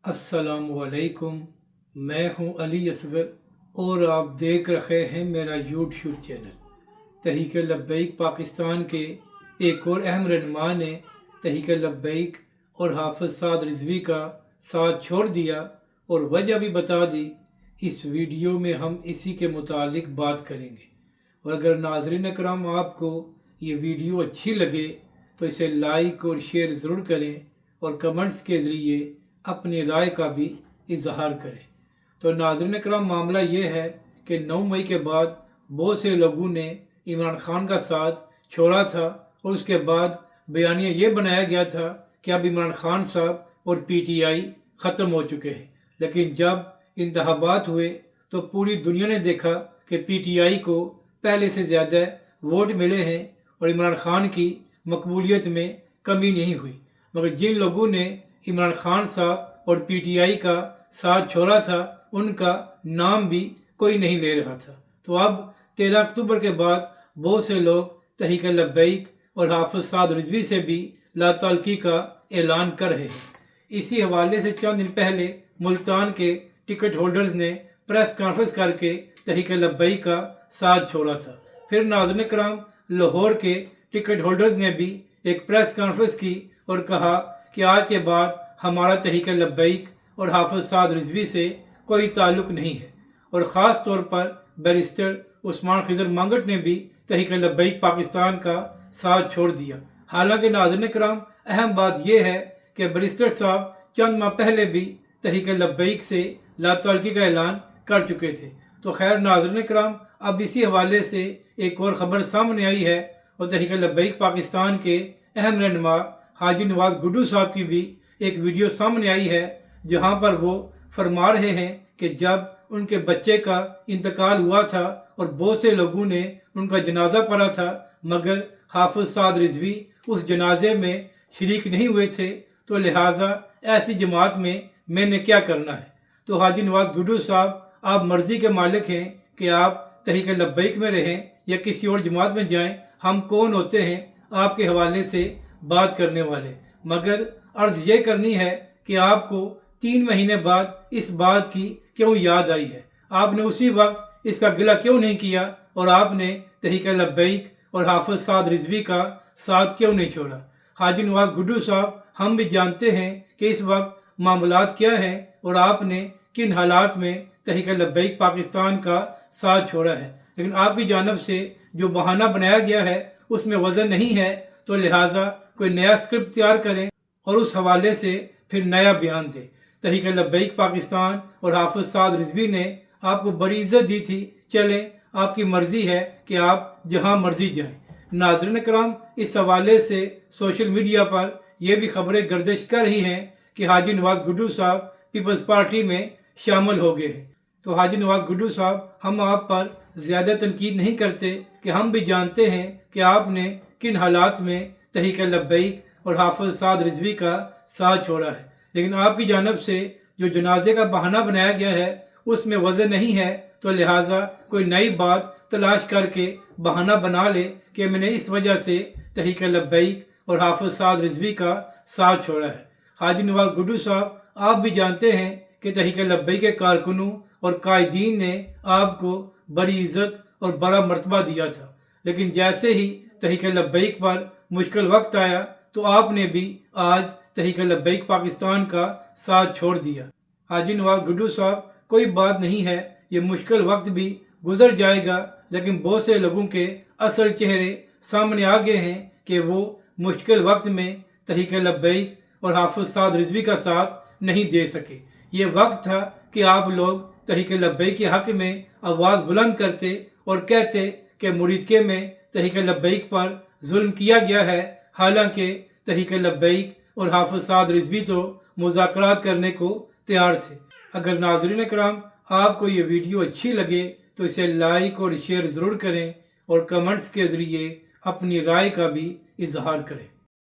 अस्सलामुअलैकुम। मैं हूं अली असगर और आप देख रहे हैं मेरा यूट्यूब चैनल। तहरीक लब्बैक पाकिस्तान के एक और अहम रहनुमा ने तहरीक लब्बैक और हाफिज साद रिजवी का साथ छोड़ दिया और वजह भी बता दी। इस वीडियो में हम इसी के मुतालिक बात करेंगे। और अगर नाज़रीन अकराम आपको ये वीडियो अच्छी लगे तो इसे लाइक और शेयर ज़रूर करें और कमेंट्स के ज़रिए अपनी राय का भी इजहार करें। तो नाज़रीन अकराम, मामला ये है कि 9 मई के बाद बहुत से लोगों ने इमरान खान का साथ छोड़ा था और उसके बाद बयानिया ये बनाया गया था कि अब इमरान खान साहब और PTI ख़त्म हो चुके हैं। लेकिन जब इंतखाबात हुए तो पूरी दुनिया ने देखा कि PTI को पहले से ज़्यादा वोट मिले हैं और इमरान खान की मकबूलियत में कमी नहीं हुई। मगर जिन लोगों ने इमरान खान साहब और PTI का साथ छोड़ा था उनका नाम भी कोई नहीं ले रहा था। तो अब 13 अक्टूबर के बाद बहुत से लोग तहरीक लब्बैक और हाफिज साद रिजवी से भी लातल्की का ऐलान कर रहे हैं। इसी हवाले से चंद दिन पहले मुल्तान के टिकट होल्डर्स ने प्रेस कॉन्फ्रेंस करके तहरीक लब्बैक का साथ छोड़ा था। फिर नाज़रीन कराम, लाहौर के टिकट होल्डर्स ने भी एक प्रेस कॉन्फ्रेंस की और कहा कि आज के बाद हमारा तहरीक लब्बैक और हाफिज साद रिजवी से कोई ताल्लुक़ नहीं है। और ख़ास तौर पर बैरिस्टर उस्मान खिज़र मांगट ने भी तहरीक लब्बैक पाकिस्तान का साथ छोड़ दिया। हालांकि नाज़रीन कराम, अहम बात यह है कि बैरिस्टर साहब चंद माह पहले भी तहरीक लब्बैक से लातल्की का ऐलान कर चुके थे। तो खैर नाज़रीन कराम, अब इसी हवाले से एक और ख़बर सामने आई है और तहरीक लब्बैक पाकिस्तान के अहम रहनुमा हाजी नवाज गुड्डू साहब की भी एक वीडियो सामने आई है, जहां पर वो फरमा रहे हैं कि जब उनके बच्चे का इंतकाल हुआ था और बहुत से लोगों ने उनका जनाजा पढ़ा था मगर हाफिज साद रिजवी उस जनाजे में शरीक नहीं हुए थे, तो लिहाजा ऐसी जमात में मैंने क्या करना है। तो हाजी नवाज गुड्डू साहब, आप मर्जी के मालिक हैं कि आप तहरीक लब्बैक में रहें या किसी और जमात में जाएं। हम कौन होते हैं आपके हवाले से बात करने वाले। मगर अर्ज ये करनी है कि आपको 3 महीने बाद इस बात की क्यों याद आई है। आपने उसी वक्त इसका गिला क्यों नहीं किया और आपने तहरीक लब्बैक और हाफिज साद रिजवी का साथ क्यों नहीं छोड़ा। हाजी नवाज गुड्डू साहब, हम भी जानते हैं कि इस वक्त मामलात क्या हैं और आपने किन हालात में तहरीक लब्बैक पाकिस्तान का साथ छोड़ा है। लेकिन आपकी जानब से जो बहाना बनाया गया है उसमें वजन नहीं है, तो लिहाजा कोई नया स्क्रिप्ट तैयार करें और उस हवाले से फिर नया बयान दें। तहरीक लब्बैक पाकिस्तान और हाफिज साद रिजवी ने आपको बड़ी इज्जत दी थी। चलें, आपकी मर्जी है कि आप जहां मर्जी जाएं। नाज़रीन कराम, इस हवाले से सोशल मीडिया पर यह भी खबरें गर्दिश कर रही हैं कि हाजी नवाज गुड्डू साहब पीपल्स पार्टी में शामिल हो गए हैं। तो हाजी नवाज गुड्डू साहब, हम आप पर ज़्यादा तनकीद नहीं करते कि हम भी जानते हैं कि आपने किन हालात में तहरीक लब्बैक और हाफिज साद रिजवी का साथ छोड़ा है। लेकिन आपकी जानब से जो जनाजे का बहाना बनाया गया है उसमें वजन नहीं है, तो लिहाजा कोई नई बात तलाश करके बहाना बना ले कि मैंने इस वजह से तहरीक लब्बैक और हाफिज साद रिजवी का साथ छोड़ा है। हाजी नवाज गुड्डू साहब, आप भी जानते हैं कि तहरीक लब्बैक के कारकुनों और कायदीन ने आपको बड़ी इज्जत और बड़ा मर्तबा दिया था। लेकिन जैसे ही तहरीक लब्बैक पर मुश्किल वक्त आया तो आपने भी आज तहरीक लब्बैक पाकिस्तान का साथ छोड़ दिया। हाजी नवाज गुड्डू साहब, कोई बात नहीं है, ये मुश्किल वक्त भी गुजर जाएगा। लेकिन बहुत से लोगों के असल चेहरे सामने आ गए हैं कि वो मुश्किल वक्त में तहरीक लब्बैक और हाफिज साद रिजवी का साथ नहीं दे सके। ये वक्त था कि आप लोग तहरीक लब्बैक के हक में आवाज़ बुलंद करते और कहते कि मुरीदके में तहरीक लब्बैक पर जुल्म किया गया है। हालांकि तहरीक लब्बैक और हाफिज साद रिजवी तो मुज़ाकरात करने को तैयार थे। अगर नाज़रीन कराम, आपको ये वीडियो अच्छी लगे तो इसे लाइक और शेयर ज़रूर करें और कमेंट्स के ज़रिए अपनी राय का भी इजहार करें।